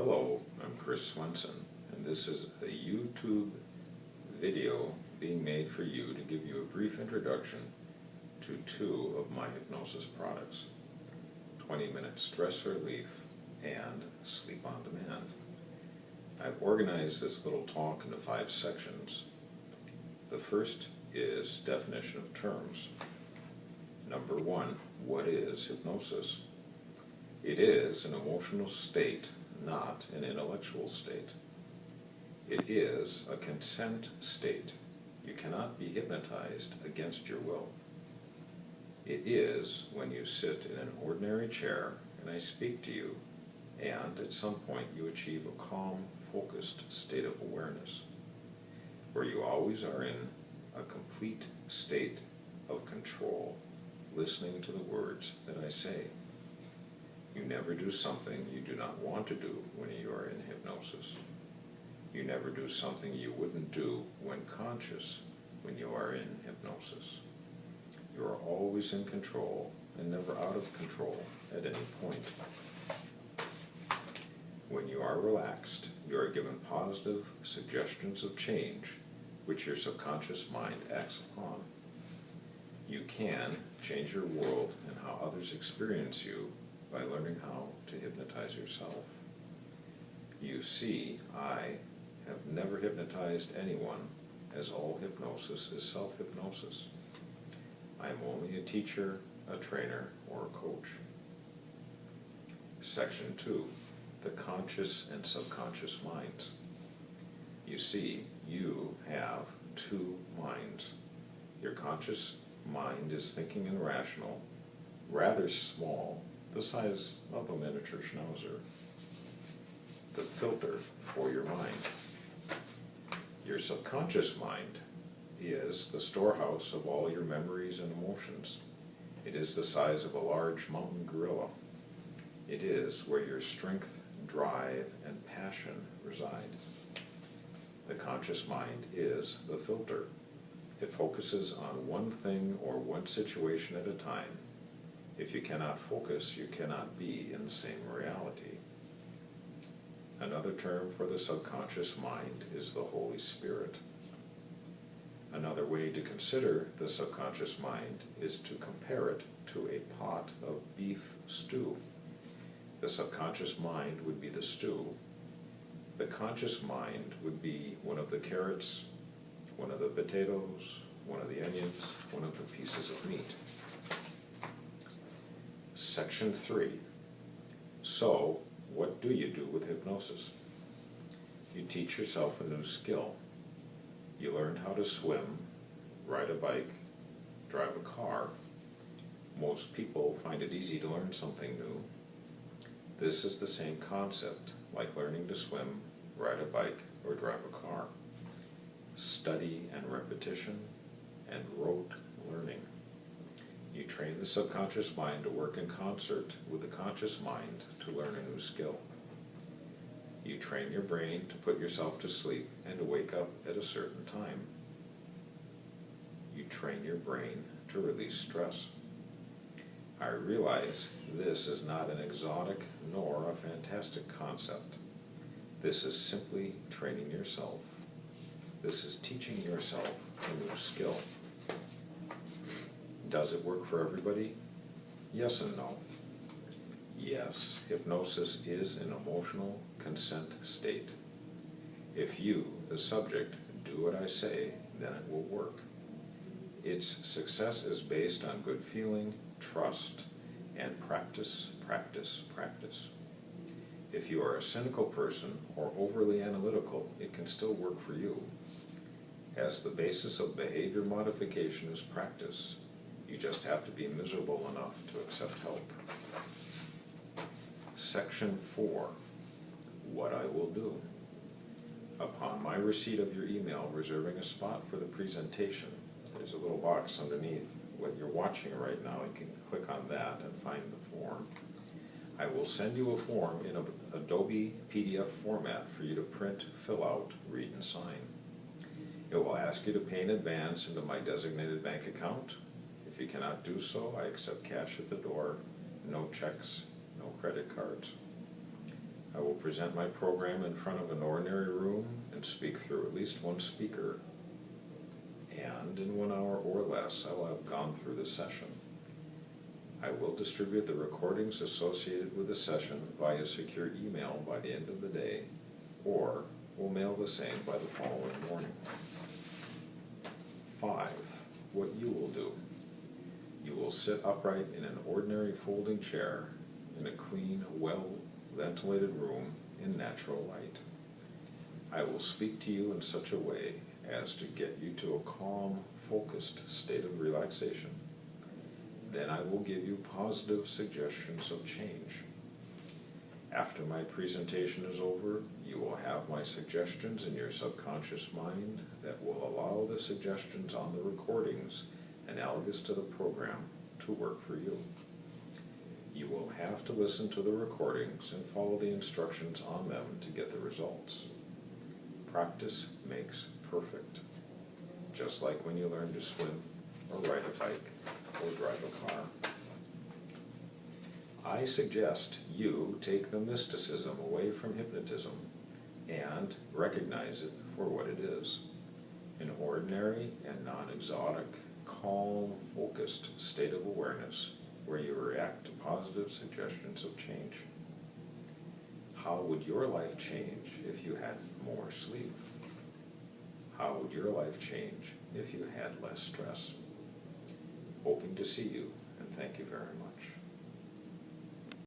Hello, I'm Kris, and this is a YouTube video being made for you to give you a brief introduction to two of my hypnosis products, 20-minute stress relief and sleep on demand. I've organized this little talk into 5 sections. The first is definition of terms. Number 1, what is hypnosis? It is an emotional state, not an intellectual state. It is a consent state. You cannot be hypnotized against your will. It is when you sit in an ordinary chair and I speak to you, and at some point you achieve a calm, focused state of awareness, where you always are in a complete state of control, listening to the words that I say. You never do something you do not want to do when you are in hypnosis. You never do something you wouldn't do when conscious when you are in hypnosis. You are always in control and never out of control at any point. When you are relaxed, you are given positive suggestions of change which your subconscious mind acts upon. You can change your world and how others experience you by learning how to hypnotize yourself. You see, I have never hypnotized anyone, as all hypnosis is self-hypnosis. I am only a teacher, a trainer, or a coach. Section 2, the conscious and subconscious minds. You see, you have 2 minds. Your conscious mind is thinking and rational, rather small, the size of a miniature schnauzer, the filter for your mind. Your subconscious mind is the storehouse of all your memories and emotions. It is the size of a large mountain gorilla. It is where your strength, drive, and passion reside. The conscious mind is the filter. It focuses on one thing or one situation at a time. If you cannot focus, you cannot be in the same reality. Another term for the subconscious mind is the Holy Spirit. Another way to consider the subconscious mind is to compare it to a pot of beef stew. The subconscious mind would be the stew. The conscious mind would be one of the carrots, one of the potatoes, one of the onions, one of the pieces of meat. Section 3. So, what do you do with hypnosis? You teach yourself a new skill. You learn how to swim, ride a bike, drive a car. Most people find it easy to learn something new. This is the same concept, like learning to swim, ride a bike, or drive a car. Study and repetition, and rote learning. You train the subconscious mind to work in concert with the conscious mind to learn a new skill. You train your brain to put yourself to sleep and to wake up at a certain time. You train your brain to release stress. I realize this is not an exotic nor a fantastic concept. This is simply training yourself. This is teaching yourself a new skill. Does it work for everybody? Yes and no. Yes, hypnosis is an emotional consent state. If you, the subject, do what I say, then it will work. Its success is based on good feeling, trust, and practice, practice, practice. If you are a cynical person or overly analytical, it can still work for you. As the basis of behavior modification is practice, you just have to be miserable enough to accept help. Section 4, what I will do. Upon my receipt of your email reserving a spot for the presentation, there's a little box underneath what you're watching right now. You can click on that and find the form. I will send you a form in an Adobe PDF format for you to print, fill out, read, and sign. It will ask you to pay in advance into my designated bank account. If you cannot do so, I accept cash at the door, no checks, no credit cards. I will present my program in front of an ordinary room and speak through at least one speaker. And in 1 hour or less, I will have gone through the session. I will distribute the recordings associated with the session via secure email by the end of the day, or will mail the same by the following morning. 5. What you will do. You will sit upright in an ordinary folding chair in a clean, well-ventilated room in natural light. I will speak to you in such a way as to get you to a calm, focused state of relaxation. Then I will give you positive suggestions of change. After my presentation is over, you will have my suggestions in your subconscious mind that will allow the suggestions on the recordings analogous to the program to work for you. You will have to listen to the recordings and follow the instructions on them to get the results. Practice makes perfect. Just like when you learn to swim or ride a bike or drive a car. I suggest you take the mysticism away from hypnotism and recognize it for what it is. An ordinary and non-exotic, calm, focused state of awareness where you react to positive suggestions of change. How would your life change if you had more sleep? How would your life change if you had less stress? Hoping to see you, and thank you very much.